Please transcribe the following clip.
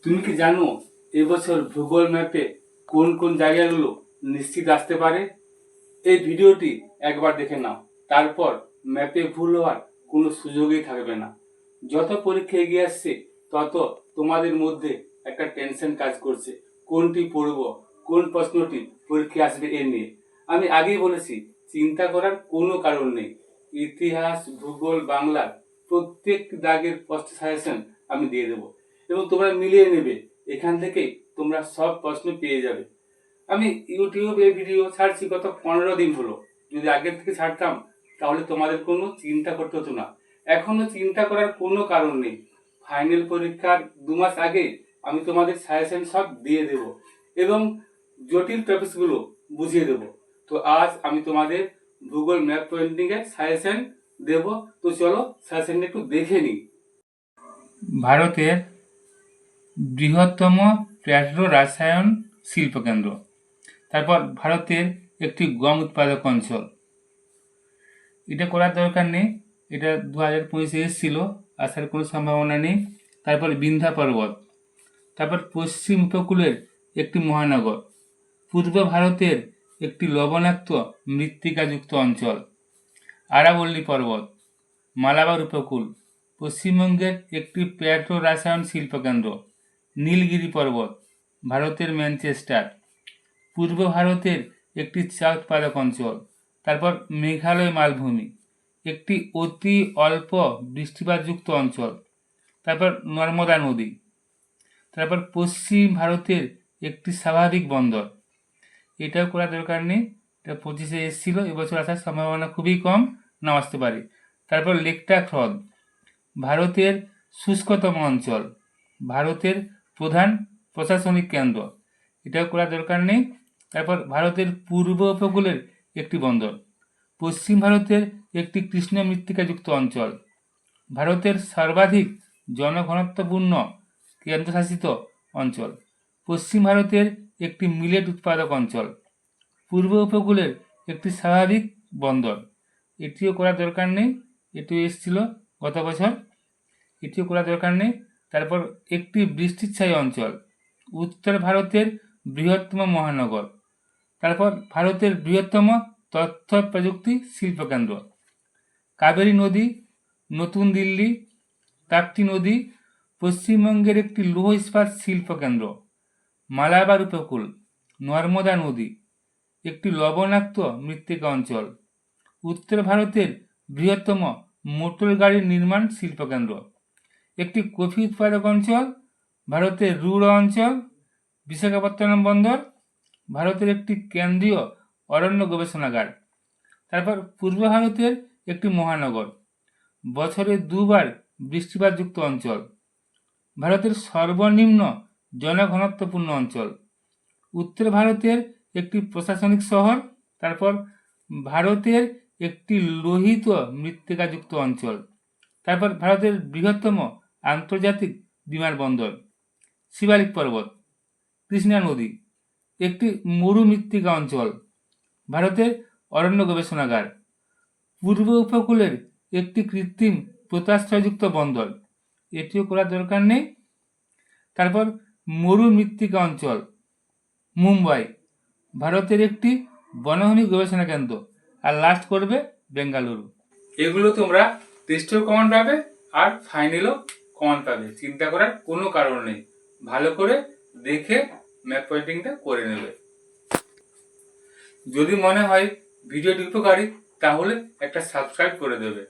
তুমি কি জানো এবছর ভূগোল ম্যাপে কোন কোন জায়গাগুলো নিশ্চিত আসতে পারে? এই ভিডিওটি একবার দেখে নাও, তারপর ম্যাপে ভুল হওয়ার কোনো সুযোগই থাকবে না। যত পরীক্ষা এগিয়ে আসছে তত তোমাদের মধ্যে একটা টেনশন কাজ করছে, কোনটি পড়ব, কোন প্রশ্নটি পরীক্ষা আসবে এ নিয়ে। আমি আগেই বলেছি, চিন্তা করার কোনো কারণ নেই। ইতিহাস, ভূগোল, বাংলার প্রত্যেক দাগের প্রশ্ন সাজেশন আমি দিয়ে দেবো এবং তোমরা মিলিয়ে নেবে। এখান থেকেই তোমরা সব প্রশ্ন পেয়ে যাবে। আমি ইউটিউবে ভিডিও ছাড়ছি গত 15 দিন হলো। যদি আগের থেকে ছাড়তাম তাহলে তোমাদের কোনো চিন্তা করতে হতো না। এখনো চিন্তা করার কোনো কারণ নেই। ফাইনাল পরীক্ষার 2 মাস আগে আমি তোমাদের সাজেশন সব দিয়ে দেব এবং জটিল টপিকসগুলো বুঝিয়ে দেব। তো আজ আমি তোমাদের ভূগোল ম্যাপ পয়েন্টিং এর সাজেশন দেব। তো চলো সাজেশনটা একটু দেখে নিই। ভারতের বৃহত্তম পেট্রো রসায়ন শিল্পকেন্দ্র, তারপর ভারতের একটি গম উৎপাদক অঞ্চল। এটা করার দরকার নেই, এটা 2025 এসেছিল, আসার কোনো সম্ভাবনা নেই। তারপর বিন্ধ্যা পর্বত, তারপর পশ্চিম উপকূলের একটি মহানগর, পূর্ব ভারতের একটি লবণাক্ত মৃত্তিকাযুক্ত অঞ্চল, আরাবল্লী পর্বত, মালাবার উপকূল, পশ্চিমবঙ্গের একটি পেট্রো রসায়ন শিল্পকেন্দ্র, নীলগিরি পর্বত, ভারতের ম্যানচেস্টার, পূর্ব ভারতের একটি চা উৎপাদক অঞ্চল, তারপর মেঘালয় মালভূমি, একটি অতি অল্প বৃষ্টিপাতযুক্ত অঞ্চল, তারপর নর্মদা নদী, তারপর পশ্চিম ভারতের একটি স্বাভাবিক বন্দর। এটাও করা দরকার নেই, এটা 25-এ এসেছিল, এবছর আসার সম্ভাবনা খুবই কম, না আসতে পারে। তারপর লেকটাক হ্রদ, ভারতের শুষ্কতম অঞ্চল, ভারতের প্রধান প্রশাসনিক কেন্দ্র, এটাও করা দরকার নেই। তারপর ভারতের পূর্ব উপকূলের একটি বন্দর, পশ্চিম ভারতের একটি কৃষ্ণ মৃত্তিকাযুক্ত অঞ্চল, ভারতের সর্বাধিক জনঘনত্বপূর্ণ কেন্দ্রশাসিত অঞ্চল, পশ্চিম ভারতের একটি মিলেট উৎপাদক অঞ্চল, পূর্ব উপকূলের একটি স্বাভাবিক বন্দর। এটিও করা দরকার নেই, এটিও এসেছিল গত বছর, এটিও করা দরকার নেই। তারপর একটি বৃষ্টিচ্ছায়ী অঞ্চল, উত্তর ভারতের বৃহত্তম মহানগর, তারপর ভারতের বৃহত্তম তথ্য প্রযুক্তি শিল্পকেন্দ্র, কাবেরী নদী, নতুন দিল্লি, তাপ্তি নদী, পশ্চিমবঙ্গের একটি লৌহ ইস্পাত শিল্পকেন্দ্র, মালাবার উপকূল, নর্মদা নদী, একটি লবণাক্ত মৃত্তিকা অঞ্চল, উত্তর ভারতের বৃহত্তম মোটর গাড়ির নির্মাণ শিল্পকেন্দ্র, একটি কফি উৎপাদক অঞ্চল, ভারতের রুড় অঞ্চল, বিশাখাপত্তনম বন্দর, ভারতের একটি কেন্দ্রীয় অরণ্য গবেষণাগার, তারপর পূর্ব ভারতের একটি মহানগর, বছরে 2 বার বৃষ্টিপাতযুক্ত অঞ্চল, ভারতের সর্বনিম্ন জনঘনত্বপূর্ণ অঞ্চল, উত্তর ভারতের একটি প্রশাসনিক শহর, তারপর ভারতের একটি লোহিত মৃত্তিকাযুক্ত অঞ্চল, তারপর ভারতের বৃহত্তম আন্তর্জাতিক বিমানবন্দর, শিবালিক পর্বত, কৃষ্ণা নদী, একটি মরু মৃত্তিকা অঞ্চল, ভারতের অরণ্য গবেষণাগার, পূর্ব উপকূলের একটি কৃত্রিম পোতাশ্রয়যুক্ত বন্দর, এটিও করার দরকার নেই। তারপর মরু মৃত্তিকা অঞ্চল, মুম্বাই, ভারতের একটি বনভূমি গবেষণা কেন্দ্র, আর লাস্ট করবে বেঙ্গালুরু। এগুলো তোমরা টেস্টেও কমন পাবে আর ফাইনালও কমন পাবে, চিন্তা করার কোনো কারণ নেই। ভালো করে দেখে ম্যাপ পয়েন্টিংটা করে নেবে। যদি মনে হয় ভিডিওটি উপকারী তাহলে একটা সাবস্ক্রাইব করে দেবে।